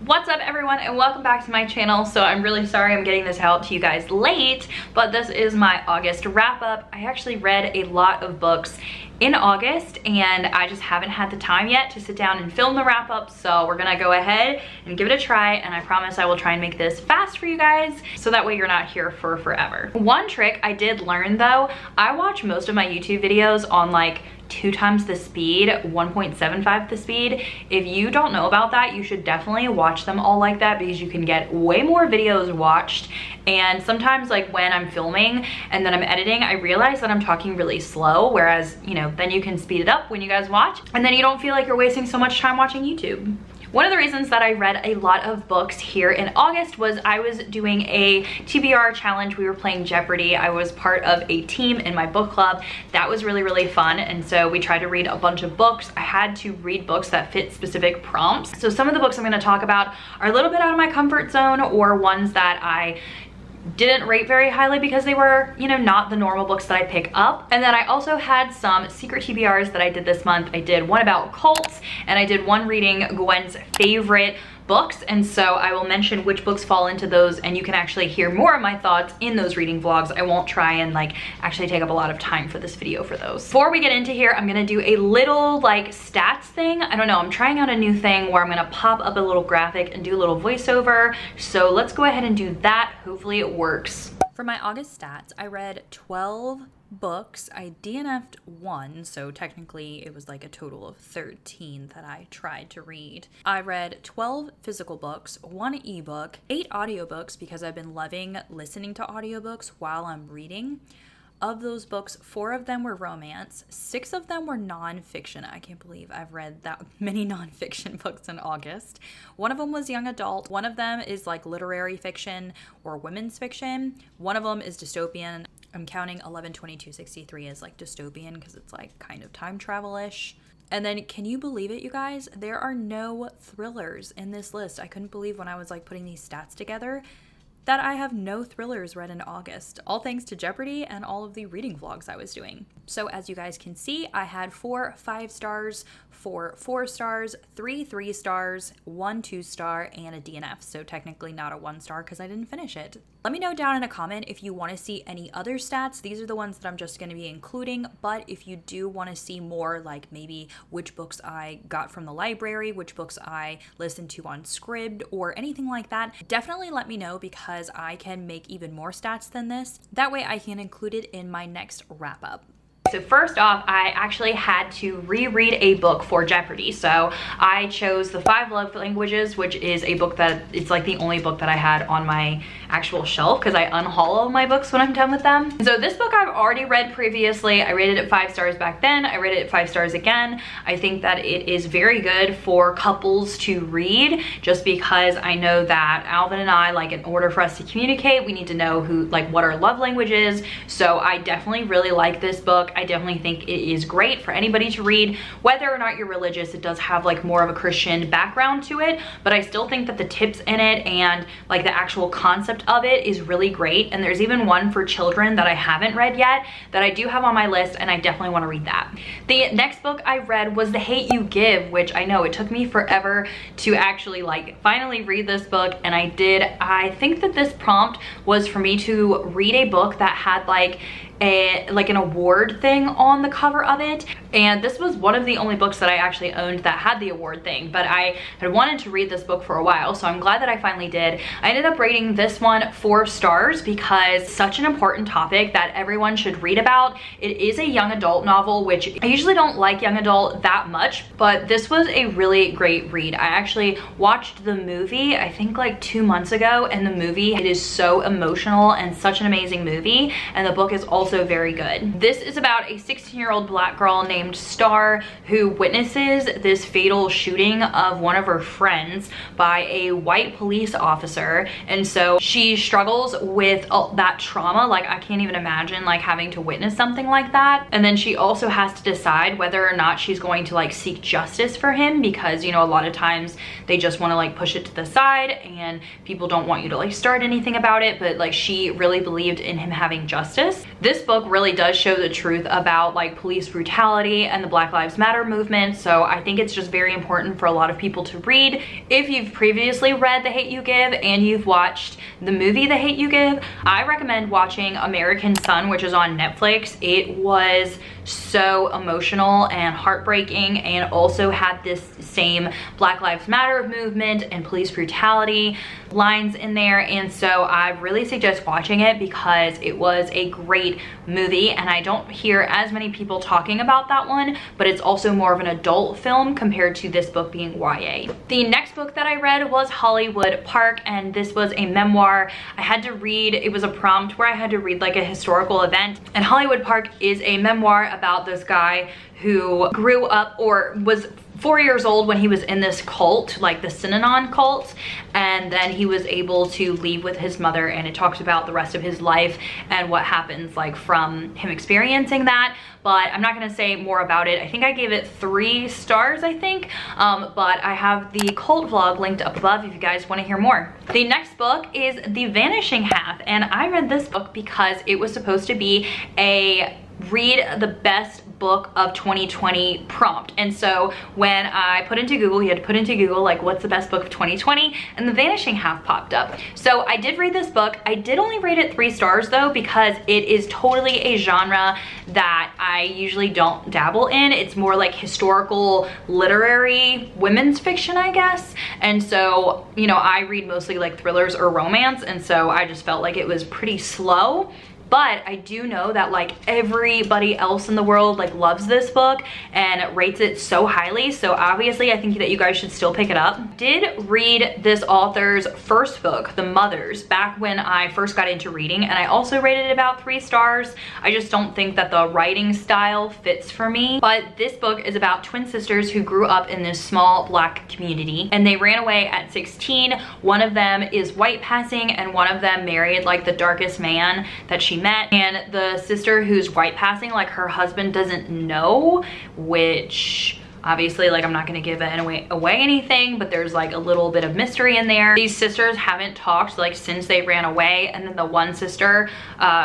What's up everyone and welcome back to my channel. So I'm really sorry I'm getting this out to you guys late, but this is my August wrap up. I actually read a lot of books in August and I just haven't had the time yet to sit down and film the wrap up. So we're gonna go ahead and give it a try, and I promise I will try and make this fast for you guys so that way you're not here for forever. One trick I did learn though, I watch most of my YouTube videos on like 2 times the speed, 1.75 the speed. If you don't know about that, you should definitely watch them all like that because you can get way more videos watched. And sometimes like when I'm filming and then I'm editing, I realize that I'm talking really slow, whereas, you know, then you can speed it up when you guys watch and then you don't feel like you're wasting so much time watching YouTube. One of the reasons that I read a lot of books here in August was I was doing a TBR challenge. We were playing Jeopardy. I was part of a team in my book club. That was really, really fun. And so we tried to read a bunch of books. I had to read books that fit specific prompts. So some of the books I'm gonna talk about are a little bit out of my comfort zone or ones that I didn't rate very highly because they were, you know, not the normal books that I pick up. And then I also had some secret TBRs that I did this month. I did one about cults and I did one reading Gwen's favorite books, and so I will mention which books fall into those, and you can actually hear more of my thoughts in those reading vlogs. I won't try and like actually take up a lot of time for this video for those. Before we get into here, I'm gonna do a little like stats thing. I don't know, I'm trying out a new thing where I'm gonna pop up a little graphic and do a little voiceover. So let's go ahead and do that. Hopefully it works. For my August stats, I read 12 books. I DNF'd 1, so technically it was like a total of 13 that I tried to read. I read 12 physical books, 1 ebook, 8 audiobooks because I've been loving listening to audiobooks while I'm reading. Of those books, 4 of them were romance, 6 of them were nonfiction. I can't believe I've read that many nonfiction books in August. 1 of them was young adult. 1 of them is like literary fiction or women's fiction. 1 of them is dystopian. I'm counting 11/22/63 as like dystopian because it's like kind of time travel-ish. And then can you believe it, you guys? There are no thrillers in this list. I couldn't believe when I was like putting these stats together that I have no thrillers read in August, all thanks to Jeopardy and all of the reading vlogs I was doing. So as you guys can see, I had 4 5 stars, 4 4 stars, 3 3 stars, 1 2 star, and a DNF. So technically not a 1 star because I didn't finish it. Let me know down in a comment if you want to see any other stats. These are the ones that I'm just going to be including, but if you do want to see more, like maybe which books I got from the library, which books I listened to on Scribd, or anything like that, definitely let me know because I can make even more stats than this. That way I can include it in my next wrap up. So first off, I actually had to reread a book for Jeopardy. So I chose The 5 Love Languages, which is a book that it's like the only book that I had on my actual shelf because I unhaul all my books when I'm done with them. So this book I've already read previously. I rated it 5 stars back then. I rated it 5 stars again. I think that it is very good for couples to read just because I know that Alvin and I, like in order for us to communicate, we need to know who, like what our love language is. So I definitely really like this book. I definitely think it is great for anybody to read, whether or not you're religious. It does have like more of a Christian background to it, but I still think that the tips in it and like the actual concept of it is really great. And there's even one for children that I haven't read yet that I do have on my list, and I definitely want to read that. The next book I read was The Hate You Give, which I know it took me forever to actually like finally read this book, and I did. I think that this prompt was for me to read a book that had like an award thing on the cover of it, and this was one of the only books that I actually owned that had the award thing, but I had wanted to read this book for a while, so I'm glad that I finally did. I ended up rating this one 4 stars because such an important topic that everyone should read about. It is a young adult novel, which I usually don't like young adult that much, but this was a really great read. I actually watched the movie I think like 2 months ago, and the movie, it is so emotional and such an amazing movie, and the book is also very good. This is about a 16-year-old black girl named Star who witnesses this fatal shooting of one of her friends by a white police officer, and so she struggles with that trauma. Like I can't even imagine like having to witness something like that, and then she also has to decide whether or not she's going to like seek justice for him because, you know, a lot of times they just want to like push it to the side and people don't want you to like start anything about it, but like she really believed in him having justice. This book really does show the truth about like police brutality and the Black Lives Matter movement. So I think it's just very important for a lot of people to read. If you've previously read The Hate U Give and you've watched the movie The Hate U Give, I recommend watching American Son, which is on Netflix. It was so emotional and heartbreaking, and also had this same Black Lives Matter movement and police brutality lines in there. And so I really suggest watching it because it was a great movie, and I don't hear as many people talking about that one, but it's also more of an adult film compared to this book being YA. The next book that I read was Hollywood Park, and this was a memoir. I had to read, it was a prompt where I had to read like a historical event, and Hollywood Park is a memoir about this guy who grew up, or was 4 years old when he was in this cult, like the Synanon cult, and then he was able to leave with his mother, and it talks about the rest of his life and what happens like from him experiencing that. But I'm not gonna say more about it. I think I gave it 3 stars, I think, but I have the cult vlog linked up above if you guys wanna hear more. The next book is The Vanishing Half, and I read this book because it was supposed to be a read the best book of 2020 prompt. And so when I put into Google, you had to put into Google like what's the best book of 2020, and The Vanishing Half popped up. So I did read this book. I did only rate it 3 stars though, because it is totally a genre that I usually don't dabble in. It's more like historical, literary, women's fiction, I guess. And so, you know, I read mostly like thrillers or romance, and so I just felt like it was pretty slow. But I do know that like everybody else in the world like loves this book and rates it so highly. So obviously I think that you guys should still pick it up. Did read this author's first book, The Mothers, back when I first got into reading, and I also rated it about 3 stars. I just don't think that the writing style fits for me. But this book is about twin sisters who grew up in this small Black community, and they ran away at 16. One of them is white passing, and one of them married like the darkest man that she met. And the sister who's white passing, like her husband doesn't know, which obviously like I'm not gonna give away anything, but there's like a little bit of mystery in there. These sisters haven't talked like since they ran away, and then the one sister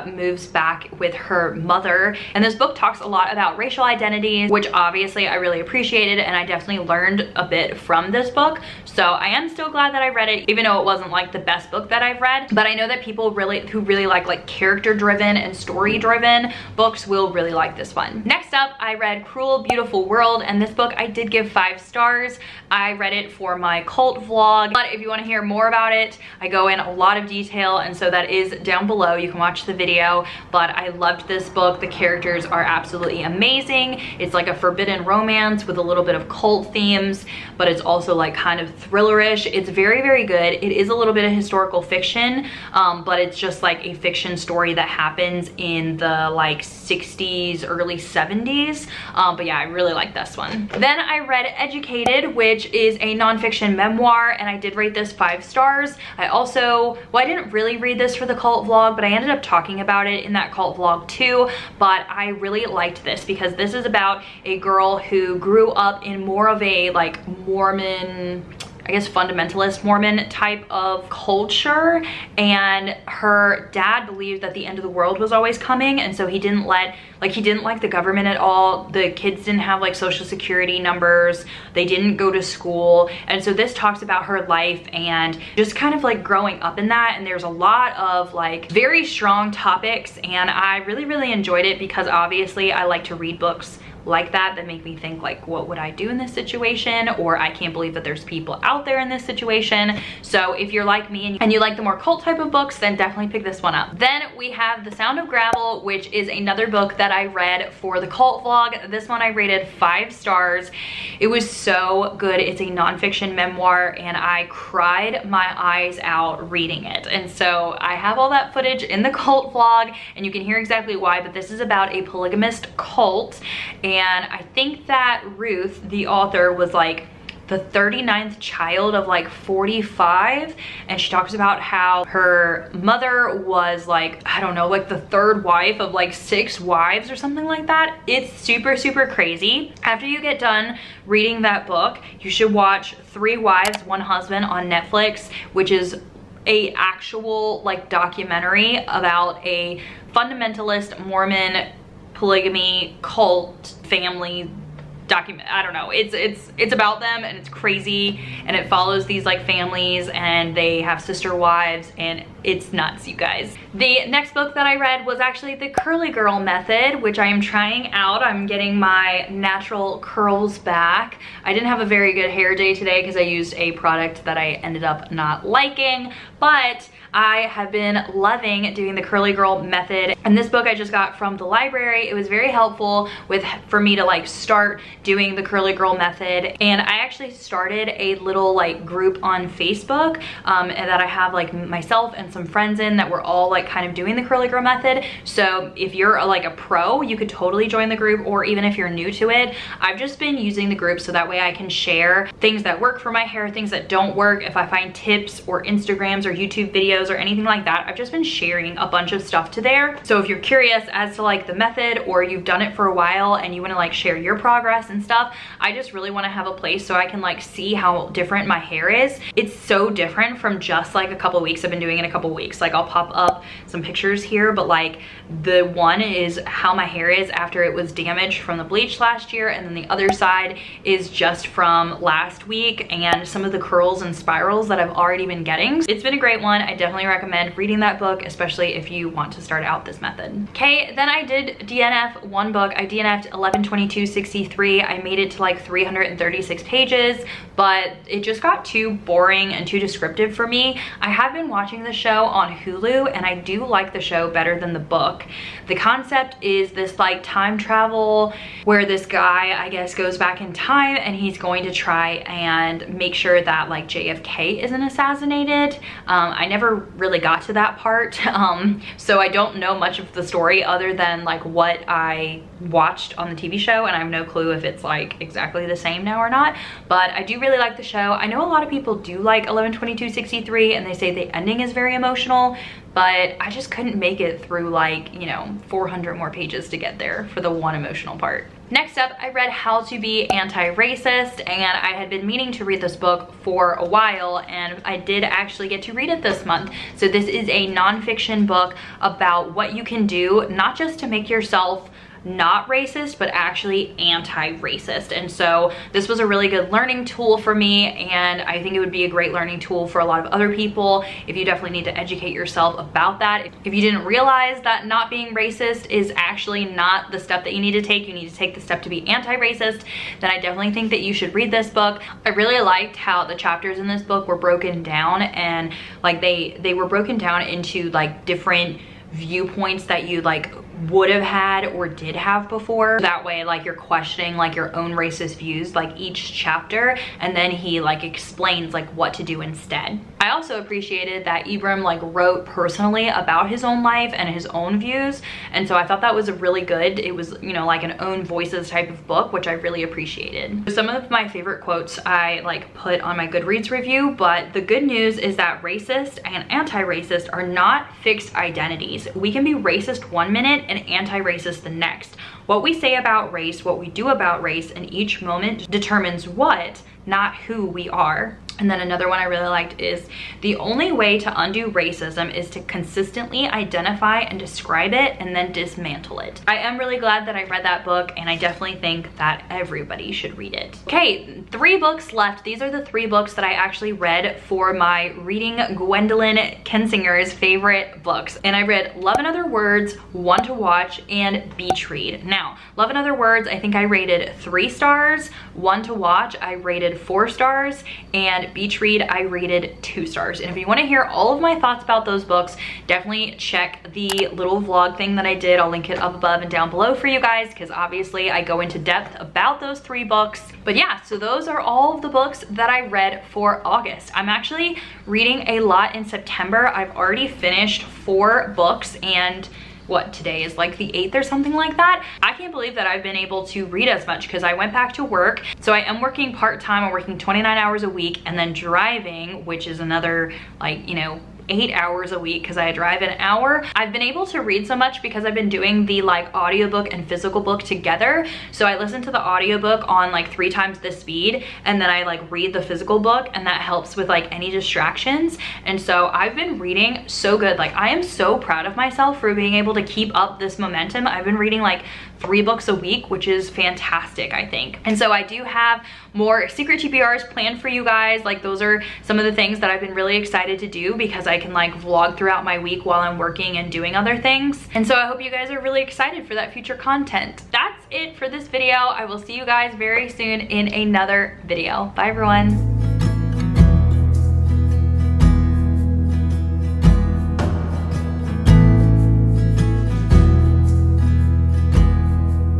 moves back with her mother. And this book talks a lot about racial identities, which obviously I really appreciated, and I definitely learned a bit from this book. So I am still glad that I read it, even though it wasn't like the best book that I've read. But I know that people who really like character driven and story driven books will really like this one. Next up, I read Cruel Beautiful World, and this book I did give 5 stars. I read it for my cult vlog, but if you want to hear more about it, I go in a lot of detail, and so that is down below. You can watch the video. But I loved this book. The characters are absolutely amazing. It's like a forbidden romance with a little bit of cult themes, but it's also like kind of thrillerish. It's very, very good. It is a little bit of historical fiction, but it's just like a fiction story that happens in the like 60s, early 70s. But yeah, I really like this one. Then I read Educated, which is a nonfiction memoir, and I did rate this 5 stars. I didn't really read this for the cult vlog, but I ended up talking about it in that cult vlog too. But I really liked this because this is about a girl who grew up in more of a like Mormon, I guess fundamentalist Mormon type of culture, and her dad believed that the end of the world was always coming, and so he didn't like the government at all. The kids didn't have like social security numbers, they didn't go to school, and so this talks about her life and just kind of like growing up in that. And there's a lot of like very strong topics, and I really, really enjoyed it because obviously I like to read books like that make me think like, what would I do in this situation? Or I can't believe that there's people out there in this situation. So if you're like me and you like the more cult type of books, then definitely pick this one up. Then we have The Sound of Gravel, which is another book that I read for the cult vlog. This one I rated 5 stars. It was so good. It's a nonfiction memoir, and I cried my eyes out reading it. And so I have all that footage in the cult vlog, and you can hear exactly why, but this is about a polygamist cult. And I think that Ruth, the author, was like the 39th child of like 45, and she talks about how her mother was like, I don't know, like the 3rd wife of like 6 wives or something like that. It's super, super crazy. After you get done reading that book, you should watch 3 Wives, One Husband on Netflix, which is a actual like documentary about a fundamentalist Mormon polygamy cult family document. I don't know, it's about them, and it's crazy, and it follows these like families, and they have sister wives, and it's nuts, you guys. The next book that I read was actually The Curly Girl Method, which I am trying out. I'm getting my natural curls back. I didn't have a very good hair day today because I used a product that I ended up not liking, but I have been loving doing the Curly Girl Method, and this book I just got from the library. It was very helpful for me to like start doing the Curly Girl Method, and I actually started a little like group on Facebook and that I have like myself and some friends in that we're all like kind of doing the Curly Girl Method. So if you're like a pro, you could totally join the group, or even if you're new to it. I've just been using the group so that way I can share things that work for my hair, things that don't work. If I find tips or Instagrams or YouTube videos or anything like that, I've just been sharing a bunch of stuff to there. So if you're curious as to like the method, or you've done it for a while and you want to like share your progress and stuff, I just really want to have a place so I can like see how different my hair is. It's so different from just like a couple weeks. I've been doing it a couple weeks. Like I'll pop up some pictures here, but like the one is how my hair is after it was damaged from the bleach last year, and then the other side is just from last week, and some of the curls and spirals that I've already been getting. It's been a great one. I definitely recommend reading that book, especially if you want to start out this method. Okay, then I did DNF one book. I DNF'd 11/22/63. I made it to like 336 pages, but it just got too boring and too descriptive for me. I have been watching the show on Hulu, and I do like the show better than the book. The concept is this like time travel where this guy, I guess, goes back in time, and he's going to try and make sure that like JFK isn't assassinated. I never really got to that part, so I don't know much of the story other than like what I watched on the TV show, and I have no clue if it's like exactly the same now or not. But I do really like the show. I know a lot of people do like 11/22/63, and they say the ending is very emotional, but I just couldn't make it through like, you know, 400 more pages to get there for the one emotional part. Next up, I read How to Be Anti-Racist, and I had been meaning to read this book for a while, and I did actually get to read it this month. So this is a nonfiction book about what you can do, not just to make yourself not racist, but actually anti-racist. And so this was a really good learning tool for me, and I think it would be a great learning tool for a lot of other people if you definitely need to educate yourself about that. If you didn't realize that not being racist is actually not the step that you need to take the step to be anti-racist, then I definitely think that you should read this book. I really liked how the chapters in this book were broken down, and like they were broken down into like different viewpoints that you like would have had or did have before. That way like you're questioning like your own racist views like each chapter, and then he like explains like what to do instead. I also appreciated that Ibram like wrote personally about his own life and his own views, and so I thought that was a really good, it was, you know, like an own voices type of book, which I really appreciated. Some of my favorite quotes I like put on my Goodreads review, but the good news is that racist and anti-racist are not fixed identities. We can be racist one minute and anti-racist the next. What we say about race, what we do about race in each moment determines what, not who we are. And then another one I really liked is, the only way to undo racism is to consistently identify and describe it and then dismantle it. I am really glad that I read that book, and I definitely think that everybody should read it. Okay, 3 books left. These are the 3 books that I actually read for my Reading Gwendolyn Kinsinger's favorite books. And I read Love and Other Words, One to Watch, and Beach Read. Now, Love and Other Words, I think I rated 3 stars. One to Watch, I rated 4 stars. And Beach Read, I rated 2 stars. And if you want to hear all of my thoughts about those books, definitely check the little vlog thing that I did. I'll link it up above and down below for you guys, because obviously I go into depth about those 3 books. But yeah, so those are all of the books that I read for August. I'm actually reading a lot in September. I've already finished 4 books, and what, today is like the 8th or something like that. I can't believe that I've been able to read as much, because I went back to work. So I am working part-time. I'm working 29 hours a week, and then driving, which is another like, you know, 8 hours a week because I drive an hour. I've been able to read so much because I've been doing the like audiobook and physical book together. So I listen to the audiobook on like 3 times the speed, and then I like read the physical book, and that helps with like any distractions. And so I've been reading so good. Like I am so proud of myself for being able to keep up this momentum. I've been reading like 3 books a week, which is fantastic, I think. And so I do have more secret TBRs planned for you guys. Like those are some of the things that I've been really excited to do because I can like vlog throughout my week while I'm working and doing other things. And so I hope you guys are really excited for that future content. That's it for this video. I will see you guys very soon in another video. Bye everyone.